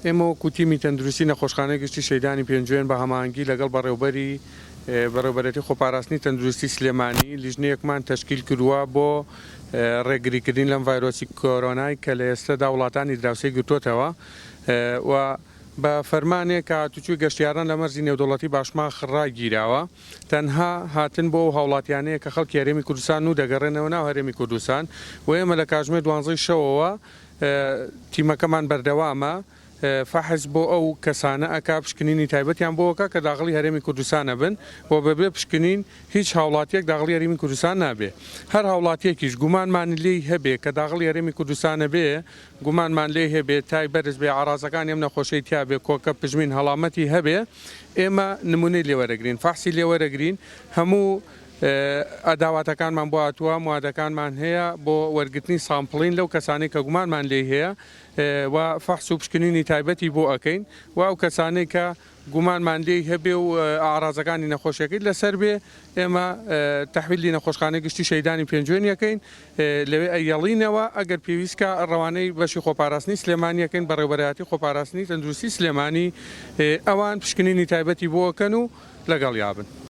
ئێمە وەکو تیمی تەندروستی نەخۆشخانەی گشتی شەیدانی پێنجوێن بە هەماهەنگی لەگەڵ بەڕێوەبەرەتی خۆپاراستنی تەندروستی سلێمانی لیژنەیەکمان تەشکیل کردووە بۆ ڕێگریکردن لەم ڤایرۆسی کۆرۆنای کە لە ئێستادا وڵاتانی دراوسێ گرتوتەوە و بە فەرمانێک کە هاتوچووی گەشتیاران لە مەرزی نێودوڵەتی باشما خڕاگیراوە تەنها هاتن بۆ هاوڵاتیانەیە کە خەڵکی هەرێمی کوردستان و دەگەڕێنەوە ناو هەرێمی کوردستان و ئێمە لە کاتژمێر 12 شەوەوە تیمەکەمان بەردەوامە فەحز بۆ ئەو کەسانە ئەکا پشکنینی تایبەتیان بۆەکە کە داخلی هەرێمی کوردستانە بن بۆ بەبێ پشکنین هیچ هاوڵاتیەک داخلی هەرێمی کوردستان نابێ هەر هاوڵاتیەکیش گومانمان لێی هەبێ کە داخلی هەرێمی کوردستانە بێ گومانمان لێ هەبێ تای بەرز بێ ئاڕازەکان ئەم نەخۆشەی تیا بێ کۆکە پژمین هەڵامەتی هەبێ ئێمە نمونەی لێوەرەگرین فەحسی لێوەرەگرین هەموو ئەداواتەکانمان بۆ هاتووە موادەکانمان هەیە بۆ وەرگرتنی سامپڵین لەو کەسانەی کە گومانمان لێ هەیە و فەحس و پشکنینی تایبەتی بۆ ئەەکەین و ئەو کەسانەی کە گومانمان لێ هەبێ و ئاڕازەکانی نەخۆشیەکەی لەسەر بێ ئێمە تەحویلی نەخۆشخانەی گشتی شەیدانی پێنجوێن یەکەین لەوێ ئەیەڵینەوە ئەگەر پێویستکە ڕەوانەی بەشی خۆپاراستنی سلێمانیەکەین بەڕێوەبەرەتی خۆپاراستنی تەندروستی سلێمانی ئەوان پشکنینی تایبەتی بۆ ئەکەن و لەگەڵ یابن.